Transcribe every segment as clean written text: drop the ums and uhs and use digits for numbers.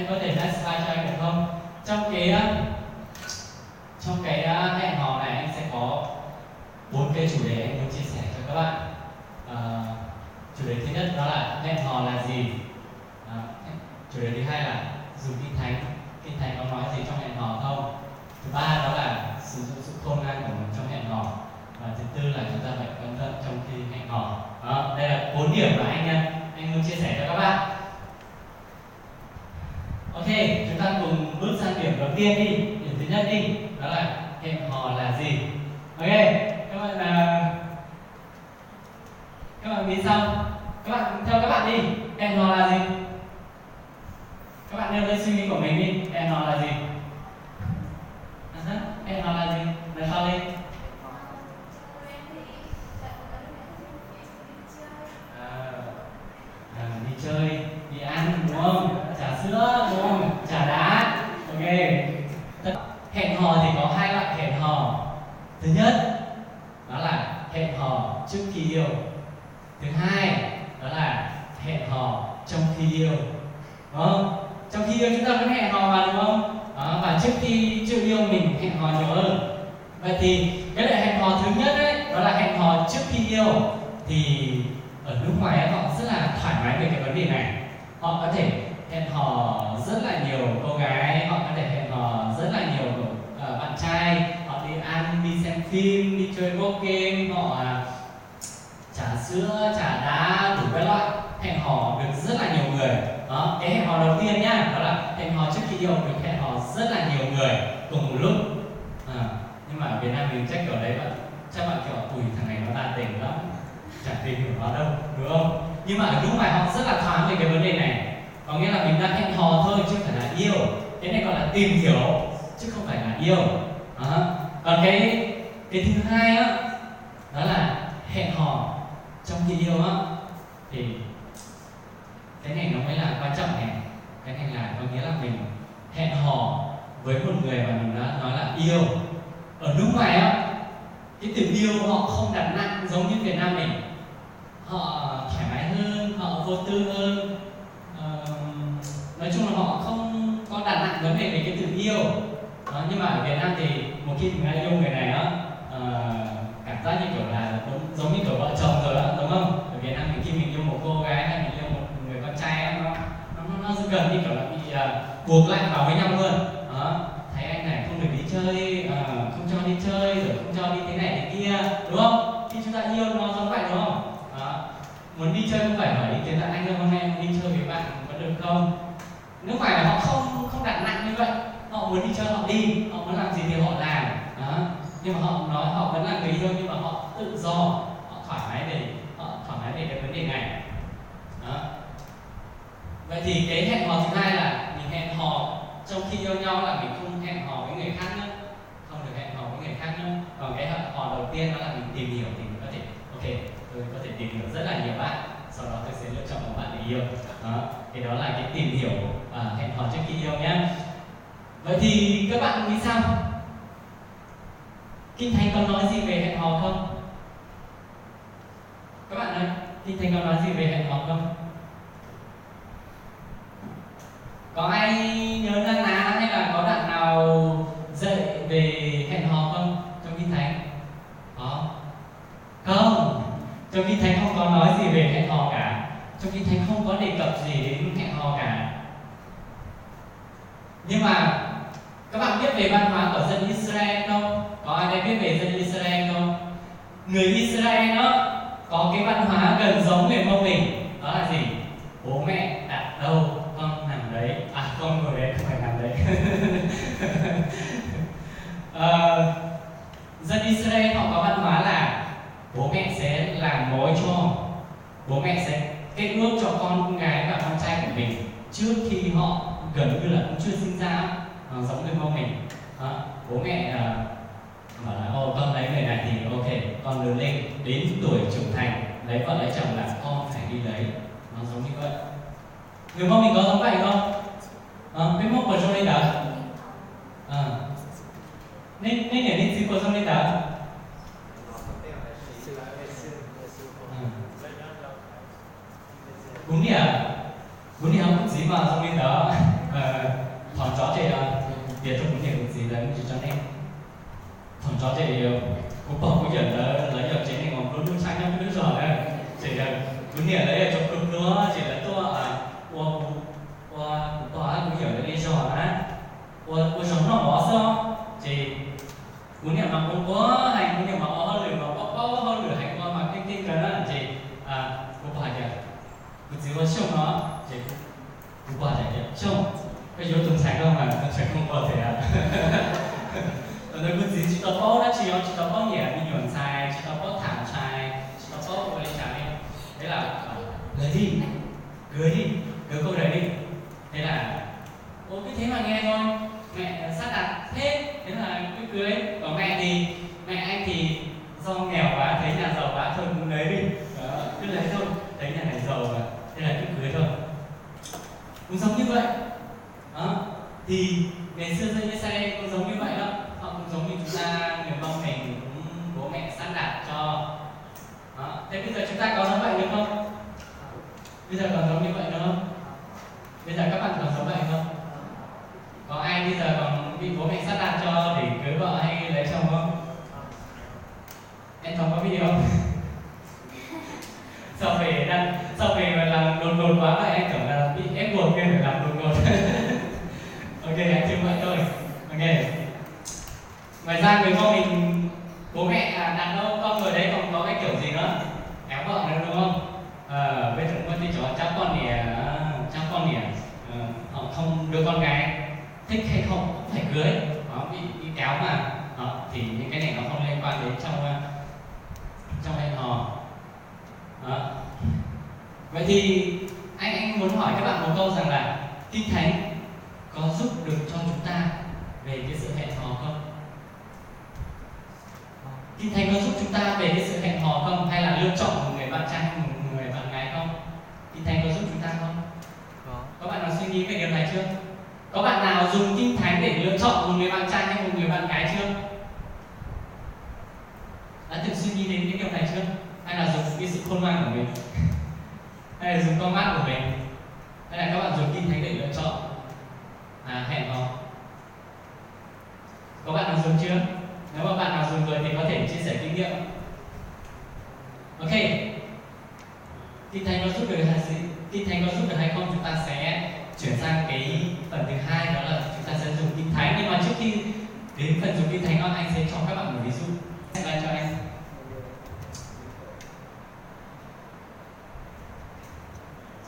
Anh có thể next slide cho anh được không? Trong cái hẹn hò này anh sẽ có 4 cái chủ đề anh muốn chia sẻ cho các bạn. Chủ đề thứ nhất đó là hẹn hò là gì. Chủ đề thứ hai là dùng kinh thánh có nói gì trong hẹn hò không. Thứ ba đó là sử dụng sự khôn ngoan của mình trong hẹn hò. Và thứ tư là chúng ta phải cẩn thận trong khi hẹn hò. Đây là 4 điểm mà anh muốn chia sẻ cho các bạn. Ok, chúng ta cùng bước sang điểm đầu tiên đi. Điểm thứ nhất đi, đó là hẹn hò là gì. Ok, các bạn nghĩ sao? Theo các bạn đi, hẹn hò là gì? Các bạn nêu lên suy nghĩ của mình đi, hẹn hò là gì? Hẹn hò là gì? Nói to lên. Đi chơi, đi ăn đúng không? Trà sữa đúng không? Trà đá. Ok. Hẹn hò thì có 2 loại hẹn hò. Thứ nhất đó là hẹn hò trước khi yêu. Thứ hai đó là hẹn hò trong khi yêu. Đúng không? Trong khi yêu chúng ta vẫn hẹn hò mà đúng không? Và trước khi chưa yêu mình hẹn hò nhiều hơn. Vậy thì cái loại hẹn hò thứ nhất ấy, đó là hẹn hò trước khi yêu. Thì ở nước ngoài họ rất là thoải mái về cái vấn đề này. Họ có thể hẹn hò rất là nhiều cô gái, họ có thể hẹn hò rất là nhiều bạn trai. Họ đi ăn, đi xem phim, đi chơi board game, họ trà sữa, trà đá, đủ các loại. Hẹn hò được rất là nhiều người. Đó, cái hẹn hò đầu tiên nhá, đó là hẹn hò trước khi yêu mình hẹn hò rất là nhiều người cùng một lúc. Nhưng mà ở Việt Nam mình chắc kiểu đấy chắc bạn kiểu ui thằng này nó đa tình lắm, chẳng tìm hiểu nó đâu, đúng không? Nhưng mà ở nước ngoài họ rất là thoáng về cái vấn đề này. Có nghĩa là mình đang hẹn hò thôi chứ không phải là yêu. Cái này gọi là tìm hiểu chứ không phải là yêu. Còn cái thứ hai á, đó là hẹn hò trong khi yêu á, thì cái này nó mới là quan trọng này. Cái này là có nghĩa là mình hẹn hò với một người mà mình đã nói là yêu. Ở nước ngoài á, cái tình yêu họ không đặt nặng giống như Việt Nam mình. Họ thoải mái hơn, họ vô tư hơn. Nói chung là họ không có đặt nặng vấn đề về cái tình yêu. Nhưng mà ở Việt Nam thì một khi mình đã yêu người này á, cảm giác như kiểu là giống như kiểu vợ chồng rồi đó, đúng không? Ở Việt Nam khi mình yêu một cô gái hay mình yêu một người con trai á, nó gần như kiểu là bị buộc lại vào với nhau luôn. Thấy anh này không được đi chơi, không cho đi chơi, rồi không cho đi thế này thế kia, đúng không? Khi chúng ta yêu nó giống vậy đúng không? Muốn đi chơi không phải hỏi ý kiến là anh ơi hôm nay em đi chơi với bạn có được không? Nước ngoài là họ không đặt nặng như vậy. Họ muốn đi chơi họ đi, họ muốn làm gì thì họ làm. Nhưng mà họ nói họ vẫn là người yêu nhưng mà họ tự do, họ thoải mái về cái vấn đề này. Vậy thì cái hẹn hò thứ hai là mình hẹn hò trong khi yêu nhau, là mình không hẹn hò với người khác nữa, không được hẹn hò với người khác nữa. Còn cái hẹn hò đầu tiên đó là mình tìm hiểu thì mình có thể tôi có thể tìm hiểu rất là nhiều bạn, sau đó tôi sẽ lựa chọn một bạn để yêu. Thì đó là cái tìm hiểu hẹn hò trước khi yêu nhé. Vậy thì các bạn nghĩ sao? Kinh Thánh có nói gì về hẹn hò không? Các bạn ơi, Kinh Thánh có nói gì về hẹn hò không? Có ai nhớ ra nào hay là có đoạn nào dạy về hẹn hò không trong Kinh Thánh? Có? Không. Trong Kinh Thánh không có nói gì về hẹn hò cả. Trong Kinh Thánh không có đề cập gì đến hẹn hò cả. Nhưng mà các bạn biết về văn hóa của dân Israel không? Có ai đây biết về dân Israel không? Người Israel đó có cái văn hóa gần giống người Mông mình. Đó là gì? Bố mẹ đặt đâu con nằm đấy. Con ngồi đấy, không phải nằm đấy. Dân Israel họ có văn hóa là bố mẹ sẽ làm mối cho, bố mẹ sẽ kết ước cho con gái và con trai của mình trước khi họ gần như là cũng chưa sinh ra, giống người Mông mình. Bố mẹ bảo là con lấy người này thì ok, con lớn lên đến tuổi trưởng thành lấy vợ lấy chồng là con phải đi lấy. Nó giống như vậy. Người Mông mình có giống vậy không? Biết mốc của Johnny đó. Nên nhảy lên xíu của Johnny đó. Bún đi à? Bún đi không? Dí vào Johnny đó. Thằng chó thì Việt tôi cũng hiểu được gì đấy cho nên thằng chó thì cũng bỏ cái chuyện lấy được chế này còn luôn luôn sáng nhau đứa rồi đấy chỉ là cứ nhảy lấy ở trong cực nữa chỉ là tôi bỏ cũng hiểu được đi rồi á của sống nó bỏ sao chỉ cũng nhảy mà cũng có hành cũng nhảy mà có hơn mà có hơn lửa hành qua mà kinh cái đó chỉ cũng bỏ được cũng chỉ có xong nó chỉ cũng bỏ được xong cái yếu tố sáng đâu mà sẽ không có thể nó cứ chỉ tao có đó chỉ tao có nhẹ bị nhuận sai chỉ tao có thẳng sai chỉ tao có cái trái thế là lấy đi cưới cô đấy đi thế là ô cứ thế mà nghe thôi mẹ sắp đặt thế là cứ cưới còn mẹ anh thì do nghèo quá thấy nhà giàu quá thôi cũng lấy đi đó, cứ lấy thôi thấy nhà này giàu mà thế là cứ cưới thôi cũng giống như vậy đó thì ngày xưa dân Israel cũng giống như vậy đó họ cũng giống như chúng ta người Mông mình cũng bố mẹ sắp đặt cho đó. Thế bây giờ chúng ta có giống vậy được không? Bây giờ còn giống như vậy nữa không? Bây giờ các bạn còn giống vậy không? Có ai bây giờ còn bị bố mẹ sắp đặt cho để cưới vợ hay lấy chồng không? Em Thống có bị không? Sao về mà làm đột ngột quá vậy anh tưởng là bị ép buộc nên phải làm đột ngột. Ok, anh chưa vậy thôi. Ok. Ngoài ra người Mông mình bố mẹ đàn ông con người đấy còn có cái kiểu gì nữa? Kéo vợ nữa đúng không? Bây giờ cũng thì cho cháu con nè họ không đưa con gái thích hay không cũng phải cưới nó bị kéo mà đó, thì những cái này nó không liên quan đến trong hẹn hò đó. Vậy thì anh muốn hỏi các bạn một câu rằng là Kinh Thánh có giúp được cho chúng ta về cái sự hẹn hò không? Kinh Thánh có giúp chúng ta về cái sự hẹn hò không? Hay là lựa chọn một người bạn trai hay một người bạn gái không? Kinh Thánh có giúp chúng ta không? Có bạn nào suy nghĩ về điều này chưa? Có bạn nào dùng Kinh Thánh để lựa chọn một người bạn trai hay một người bạn gái chưa? Đã từng suy nghĩ đến cái điều này chưa? Hay là dùng cái sự khôn ngoan của mình? Hay là dùng con mắt của mình? Hay là các bạn dùng Kinh Thánh để lựa chọn hẹn hò? Có bạn nào dùng chưa? Nếu mà bạn nào dùng rồi thì có thể chia sẻ kinh nghiệm. Ok. Kinh Thánh có giúp được hay gì? Kinh Thánh có giúp được hay không? Chúng ta sẽ chuyển sang cái phần thứ hai, đó là chúng ta sẽ dùng Kinh Thánh. Nhưng mà trước khi đến phần dùng Kinh Thánh đó, anh sẽ cho các bạn một ví dụ. Slide cho anh.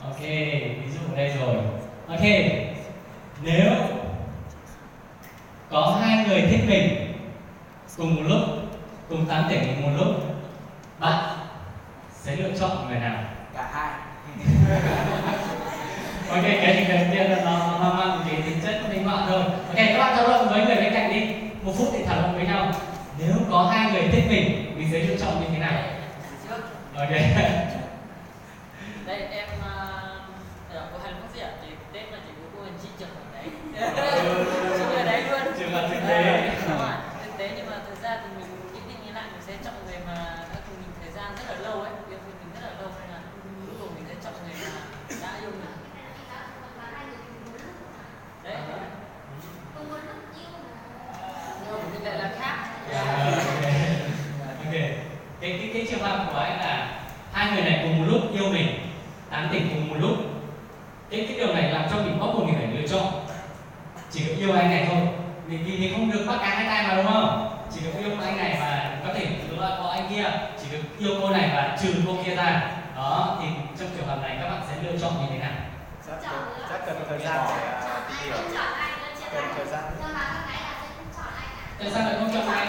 Ok, ví dụ ở đây rồi. Ok, nếu có hai người thích mình cùng một lúc, cùng tán tỉnh một lúc, bạn sẽ lựa chọn người nào? Cả hai. Ok, cái gì đầu tiên là nó mang cái tính chất minh họa thôi. Ok, các bạn thảo luận với người bên cạnh đi, 1 phút để thảo luận với nhau. Nếu có hai người thích mình sẽ lựa chọn như thế nào? Ok. Đây em của Hàn Quốc gì ạ? Thì Tết mà chỉ có cô anh chị trường ở đấy. Chị ở đấy luôn. Trường là thực tế. Đúng rồi, thực tế nhưng mà thực ra thì mình nghĩ lại mình sẽ chọn người mà đã cùng mình thời gian rất là lâu ấy, yêu thương mình rất là lâu nên là cuối cùng mình sẽ chọn người mà đã yêu mình. Đấy. Nhưng mình lại là khác. Ok. Cái trường hợp của anh là hai người này cùng một lúc yêu mình, tán tỉnh cùng một lúc. Cái điều này làm cho mình bắt buộc mình phải lựa chọn. Chỉ được yêu anh này thôi. Vì mình không được bắt cá hai tay mà đúng không? Chỉ được yêu anh này và có thể có anh kia. Chỉ được yêu cô này và trừ cô kia ra. Đó, thì trong trường hợp này các bạn sẽ lựa chọn như thế nào? Chắc cần thời gian để tìm hiểu. Cần thời gian. Tại sao lại không chọn anh?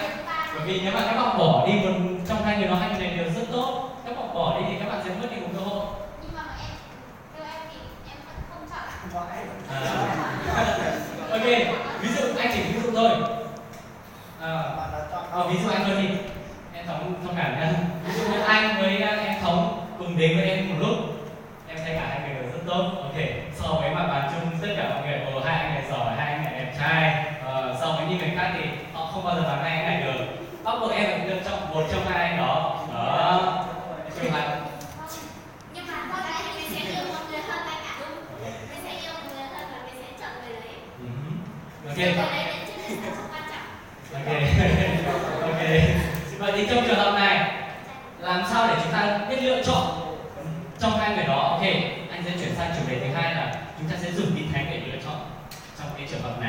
Bởi vì nếu mà các bạn bỏ đi một trong hai người đó, hai người này đều rất tốt. Các bạn bỏ đi thì các bạn sẽ mất đi một cơ hội. Nhưng mà em thì em vẫn không chọn. Ok, ví dụ anh chỉ ví dụ thôi. Ví dụ anh thôi thì em thông cảm nhá. Ví dụ như anh với em Thống cùng đến với em một lúc, em thấy cả hai người đều rất tốt. Ok, so với mặt bằng chung tất cả mọi người, hai anh này giỏi, hai anh này đẹp trai. So với những người khác thì họ không bao giờ bằng hai anh này được. Bắt buộc em phải lựa chọn một trong hai anh đó. Đó. Trường hợp. Nhưng mà con gái thì mình sẽ yêu một người hơn tất cả. Mình sẽ yêu một người hơn và mình sẽ chọn người Cái đấy đến chứ không quan trọng. Ok. Ok. Vậy thì trong trường hợp này làm sao để chúng ta biết lựa chọn trong hai người đó? Ok, anh sẽ chuyển sang chủ đề thứ hai là chúng ta sẽ dùng Kinh Thánh để lựa chọn trong cái trường hợp này.